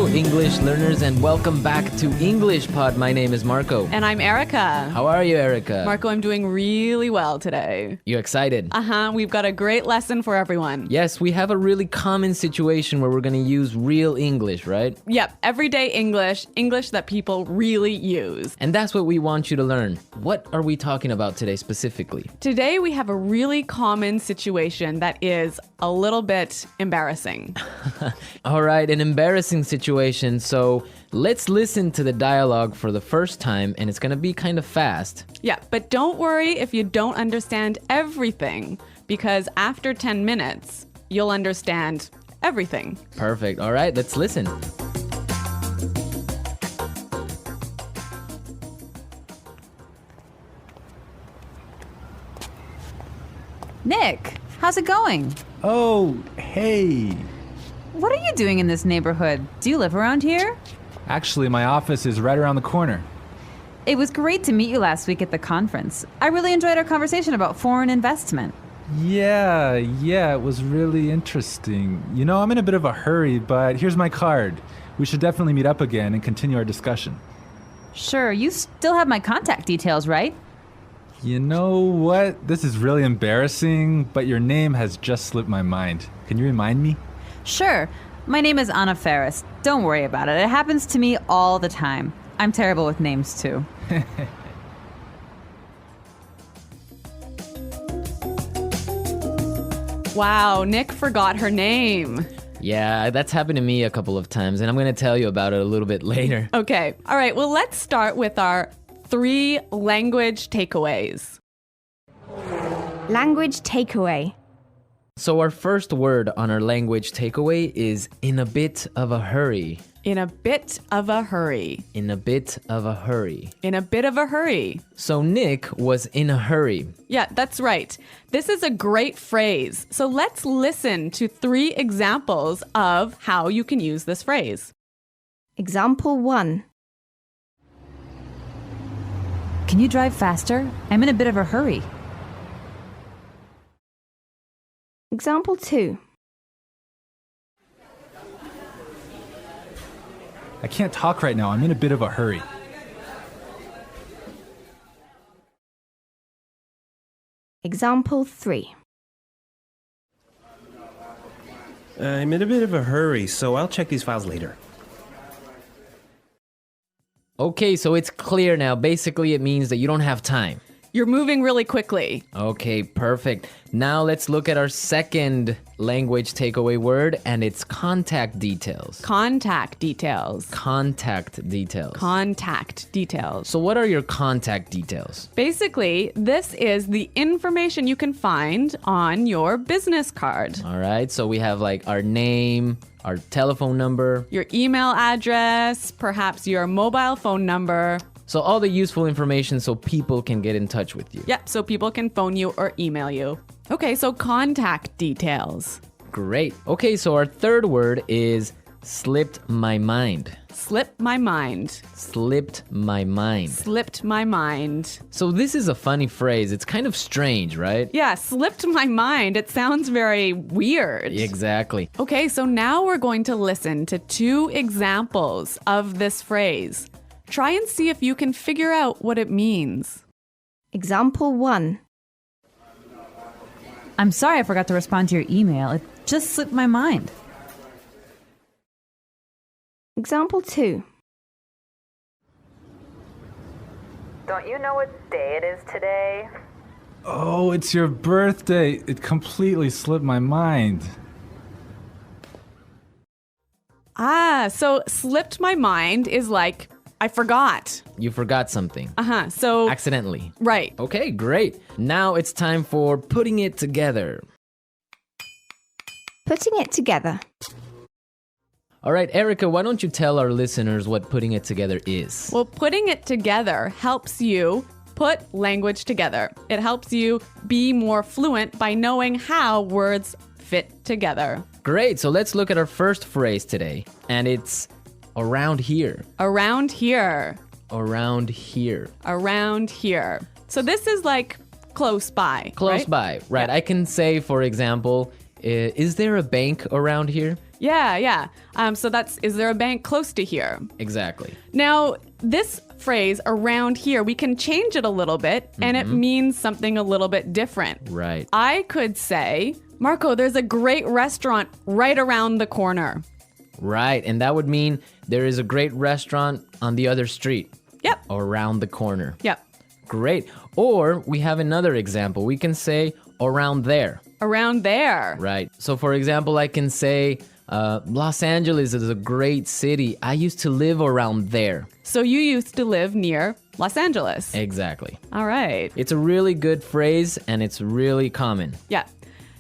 Hello, English learners, and welcome back to English Pod. My name is Marco. And I'm Erica. How are you, Erica? Marco, I'm doing really well today. You excited? We've got a great lesson for everyone. Yes, we have a really common situation where we're going to use real English, right? Yep, everyday English, English that people really use. And that's what we want you to learn. What are we talking about today specifically? Today we have a really common situation that is a little bit embarrassing. All right, an embarrassing situation. So let's listen to the dialogue for the first time, and it's going to be kind of fast. Yeah, but don't worry if you don't understand everything, because after 10 minutes, you'll understand everything. Perfect. All right, let's listen. Nick, how's it going? Oh, hey. What are you doing in this neighborhood? Do you live around here? Actually, my office is right around the corner. It was great to meet you last week at the conference. I really enjoyed our conversation about foreign investment. Yeah, it was really interesting. You know, I'm in a bit of a hurry, but here's my card. We should definitely meet up again and continue our discussion. Sure, you still have my contact details, right? You know what? This is really embarrassing, but your name has just slipped my mind. Can you remind me? Sure. My name is Anna Ferris. Don't worry about it. It happens to me all the time. I'm terrible with names, too. Wow, Nick forgot her name. Yeah, that's happened to me a couple of times, and I'm going to tell you about it a little bit later. Okay, all right, well, let's start with our 3 language takeaways. Language takeaway. So our first word on our language takeaway is in a bit of a hurry. In a bit of a hurry. In a bit of a hurry. In a bit of a hurry. So Nick was in a hurry. Yeah, that's right. This is a great phrase. So let's listen to 3 examples of how you can use this phrase. Example 1. Can you drive faster? I'm in a bit of a hurry. Example 2. I can't talk right now. I'm in a bit of a hurry. Example 3. I'm in a bit of a hurry, so I'll check these files later. Okay, so it's clear now. Basically, it means that you don't have time. You're moving really quickly. Okay, perfect. Now let's look at our second language takeaway word, and it's contact details. Contact details. Contact details. Contact details. So what are your contact details? Basically, this is the information you can find on your business card. All right, so we have like our name, our telephone number. Your email address, perhaps your mobile phone number. So all the useful information so people can get in touch with you. Yep, so people can phone you or email you. Okay, so contact details. Great. Okay, so our third word is slipped my mind. Slipped my mind. Slipped my mind. Slipped my mind. So this is a funny phrase. It's kind of strange, right? Yeah, slipped my mind. It sounds very weird. Exactly. Okay, so now we're going to listen to 2 examples of this phrase. Try and see if you can figure out what it means. Example 1. I'm sorry I forgot to respond to your email. It just slipped my mind. Example 2. Don't you know what day it is today? Oh, it's your birthday. It completely slipped my mind. So slipped my mind is like, I forgot. You forgot something. So Accidentally. right. Okay, great. Now it's time for putting it together. Putting it together. All right, Erica, why don't you tell our listeners what putting it together is? Well, putting it together helps you put language together. It helps you be more fluent by knowing how words fit together. Great, so let's look at our first phrase today, and it's around here. Around here. Around here. Around here. So this is like close by. Close right? by, right? Yeah. I can say, for example, Is there a bank around here? Yeah. So that's, is there a bank close to here? Exactly. Now, this phrase around here, we can change it a little bit and it means something a little bit different. Right. I could say, Marco, there's a great restaurant right around the corner. Right. And that would mean there is a great restaurant on the other street. Yep. Or around the corner. Yep. Great. Or we have another example. We can say around there. Around there. Right. So for example, I can say Los Angeles is a great city. I used to live around there. So you used to live near Los Angeles. Exactly. All right. It's a really good phrase and it's really common. Yeah.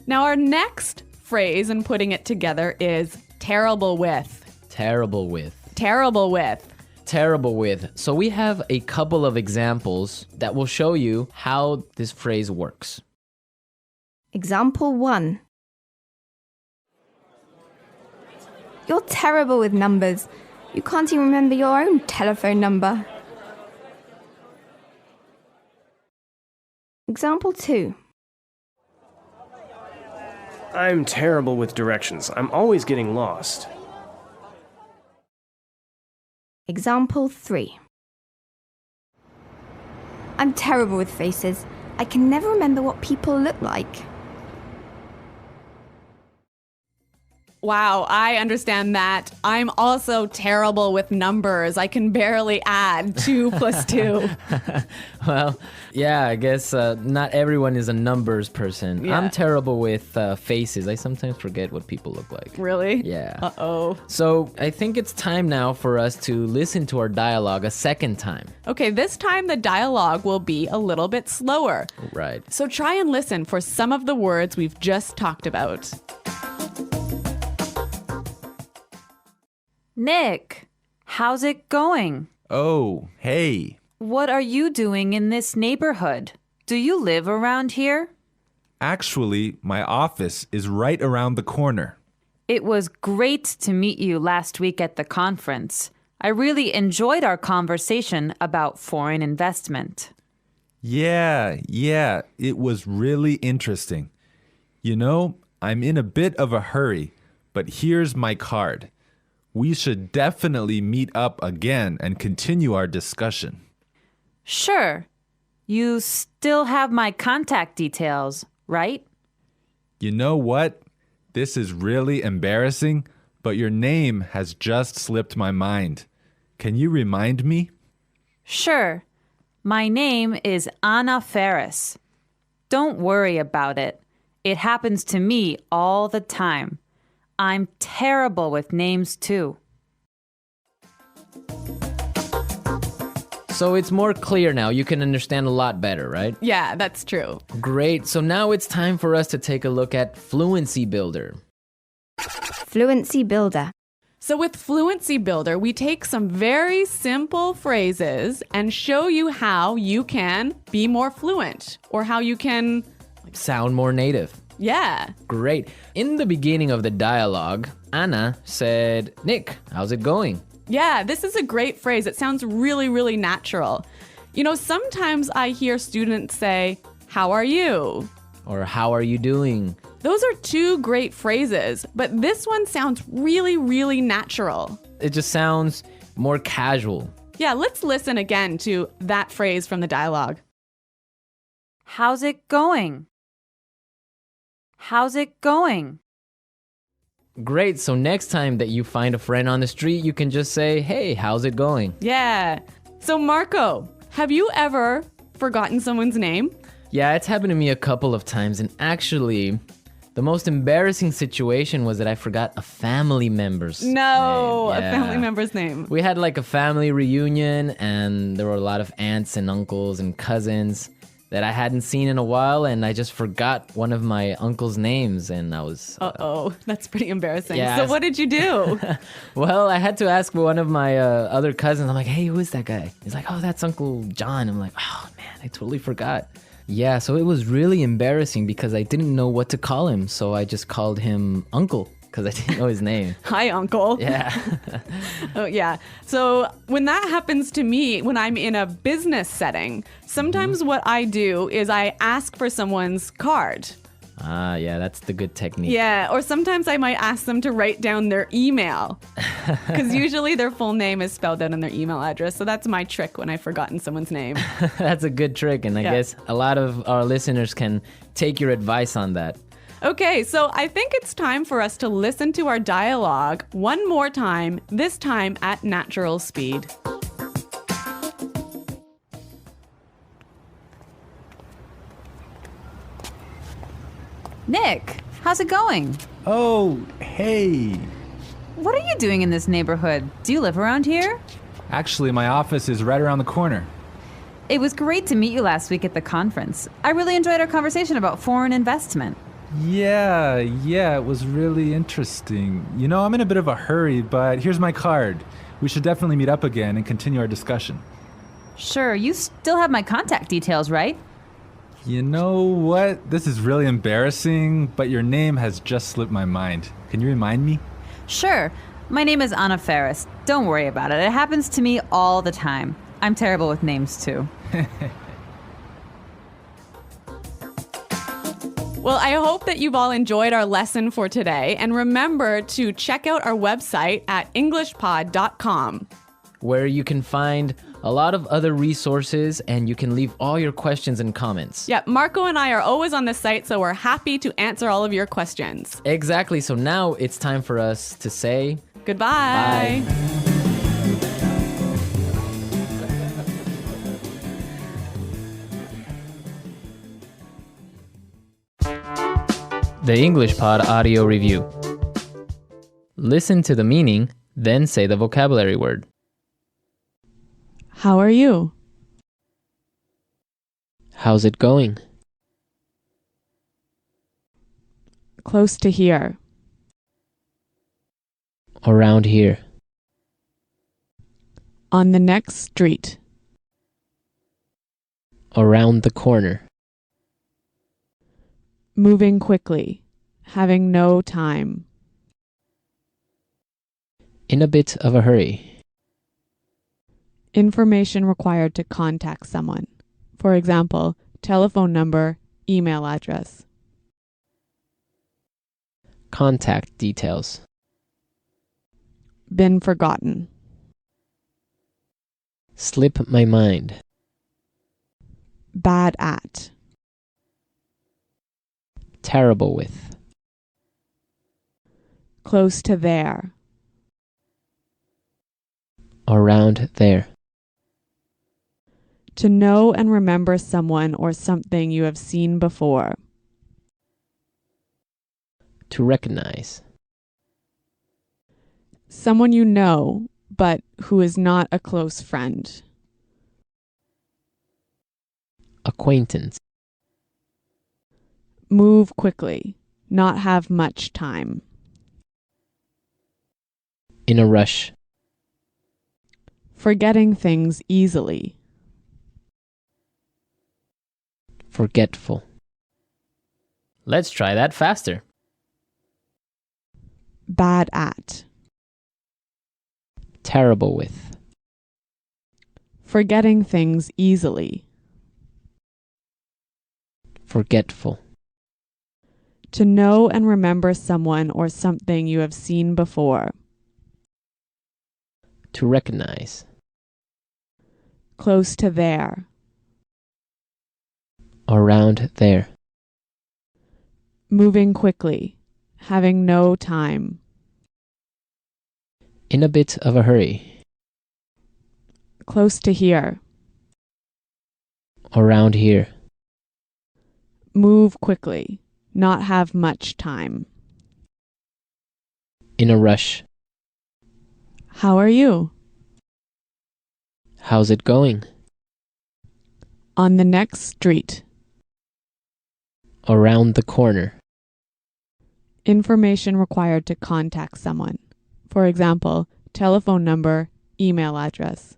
Now our next phrase and putting it together is terrible with. Terrible with. Terrible with. Terrible with. So we have a couple of examples that will show you how this phrase works. Example 1. You're terrible with numbers. You can't even remember your own telephone number. Example 2. I'm terrible with directions. I'm always getting lost. Example 3. I'm terrible with faces. I can never remember what people look like. Wow, I understand that. I'm also terrible with numbers. I can barely add 2 plus 2. Well, yeah, I guess not everyone is a numbers person. Yeah. I'm terrible with faces. I sometimes forget what people look like. Really? Yeah. Uh-oh. So I think it's time now for us to listen to our dialogue a second time. Okay, this time the dialogue will be a little bit slower. Right. So try and listen for some of the words we've just talked about. Nick, how's it going? Oh, hey. What are you doing in this neighborhood? Do you live around here? Actually, my office is right around the corner. It was great to meet you last week at the conference. I really enjoyed our conversation about foreign investment. Yeah, it was really interesting. You know, I'm in a bit of a hurry, but here's my card. We should definitely meet up again and continue our discussion. Sure. You still have my contact details, right? You know what? This is really embarrassing, but your name has just slipped my mind. Can you remind me? Sure. My name is Anna Ferris. Don't worry about it. It happens to me all the time. I'm terrible with names too. So it's more clear now. You can understand a lot better, right? Yeah, that's true. Great. So now it's time for us to take a look at Fluency Builder. Fluency Builder. So with Fluency Builder, we take some very simple phrases and show you how you can be more fluent or how you can, Sound more native. yeah. Great. In the beginning of the dialogue, Anna said, Nick, how's it going? Yeah, this is a great phrase. It sounds really, really natural. You know, sometimes I hear students say, how are you? Or how are you doing? Those are 2 great phrases, but this one sounds really, really natural. It just sounds more casual. Yeah, let's listen again to that phrase from the dialogue. How's it going? How's it going? Great. So next time that you find a friend on the street, you can just say, hey, how's it going? Yeah. So Marco, have you ever forgotten someone's name? Yeah, it's happened to me a couple of times. And actually, the most embarrassing situation was that I forgot a family member's name. No, a Yeah. family member's name. We had like a family reunion and there were a lot of aunts and uncles and cousins that I hadn't seen in a while, and I just forgot one of my uncle's names, and I was... Uh-oh, that's pretty embarrassing. Yeah, So what did you do? Well, I had to ask one of my other cousins. I'm like, hey, who is that guy? He's like, oh, that's Uncle John. I'm like, oh, man, I totally forgot. Yeah, so it was really embarrassing because I didn't know what to call him, so I just called him Uncle because I didn't know his name. Hi, Uncle. Yeah. Oh, yeah. So when that happens to me, when I'm in a business setting, sometimes what I do is I ask for someone's card. Ah, yeah, that's the good technique. Yeah, or sometimes I might ask them to write down their email. Because usually their full name is spelled out on their email address. So that's my trick when I've forgotten someone's name. That's a good trick, and I guess a lot of our listeners can take your advice on that. Okay, so I think it's time for us to listen to our dialogue one more time, this time at natural speed. Nick, how's it going? Oh, hey. What are you doing in this neighborhood? Do you live around here? Actually, my office is right around the corner. It was great to meet you last week at the conference. I really enjoyed our conversation about foreign investment. Yeah, it was really interesting. You know, I'm in a bit of a hurry, but here's my card. We should definitely meet up again and continue our discussion. Sure, you still have my contact details, right? You know what? This is really embarrassing, but your name has just slipped my mind. Can you remind me? Sure. My name is Anna Ferris. Don't worry about it. It happens to me all the time. I'm terrible with names, too. Well, I hope that you've all enjoyed our lesson for today. And remember to check out our website at englishpod.com, where you can find a lot of other resources and you can leave all your questions and comments. Yeah, Marco and I are always on the site, so we're happy to answer all of your questions. Exactly. So now it's time for us to say Goodbye. bye. The English Pod Audio Review. Listen to the meaning, then say the vocabulary word. How are you? How's it going? Close to here. Around here. On the next street. Around the corner. Moving quickly. Having no time. In a bit of a hurry. Information required to contact someone. For example, telephone number, email address. Contact details. Been forgotten. Slip my mind. Bad at. Terrible with. Close to there. Around there. To know and remember someone or something you have seen before. To recognize. Someone you know, but who is not a close friend. Acquaintance. Move quickly. Not have much time. In a rush. Forgetting things easily. Forgetful. Let's try that faster. Bad at. Terrible with. Forgetting things easily. Forgetful. To know and remember someone or something you have seen before. To recognize. Close to there. Around there. Moving quickly. Having no time. In a bit of a hurry. Close to here. Around here. Move quickly. Not have much time. In a rush. How are you? How's it going? On the next street. Around the corner. Information required to contact someone. For example, telephone number, email address.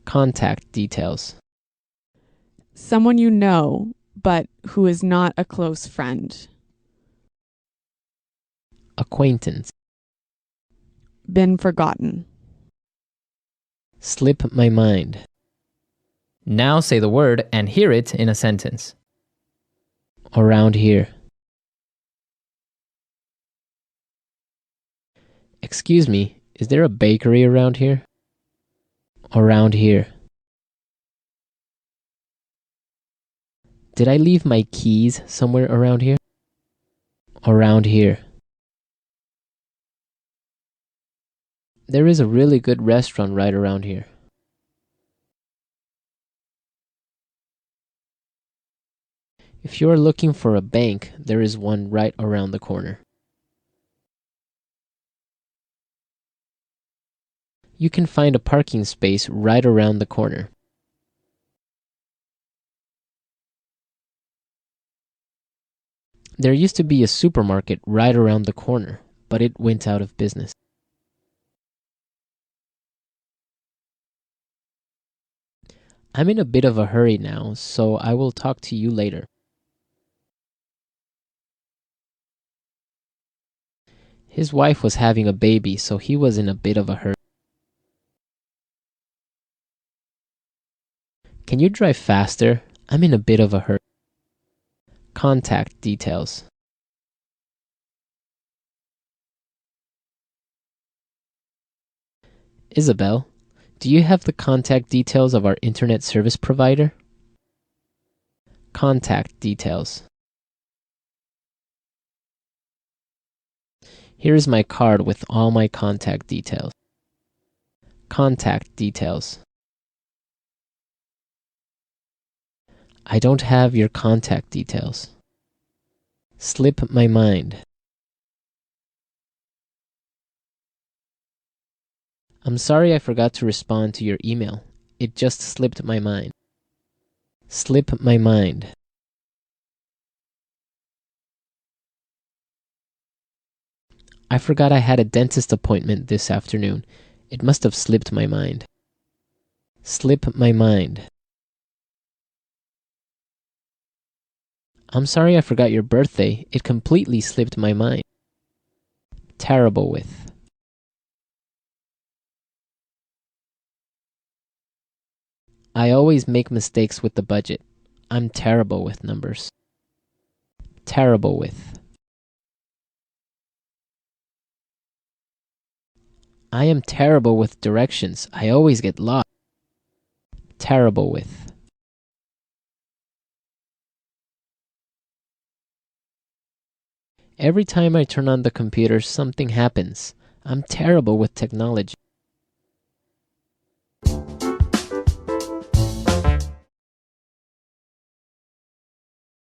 Contact details. Someone you know, but who is not a close friend. Acquaintance. Been forgotten. Slip my mind. Now say the word and hear it in a sentence. Around here. Excuse me, is there a bakery around here? Around here. Did I leave my keys somewhere around here? Around here. There is a really good restaurant right around here. If you are looking for a bank, there is one right around the corner. You can find a parking space right around the corner. There used to be a supermarket right around the corner, but it went out of business. I'm in a bit of a hurry now, so I will talk to you later. His wife was having a baby, so he was in a bit of a hurry. Can you drive faster? I'm in a bit of a hurry. Contact details. Isabel, do you have the contact details of our internet service provider? Contact details. Here is my card with all my contact details. Contact details. I don't have your contact details. Slip my mind. I'm sorry I forgot to respond to your email. It just slipped my mind. Slip my mind. I forgot I had a dentist appointment this afternoon. It must have slipped my mind. Slip my mind. I'm sorry I forgot your birthday. It completely slipped my mind. Terrible with. I always make mistakes with the budget. I'm terrible with numbers. Terrible with. I am terrible with directions. I always get lost. Terrible with. Every time I turn on the computer, something happens. I'm terrible with technology.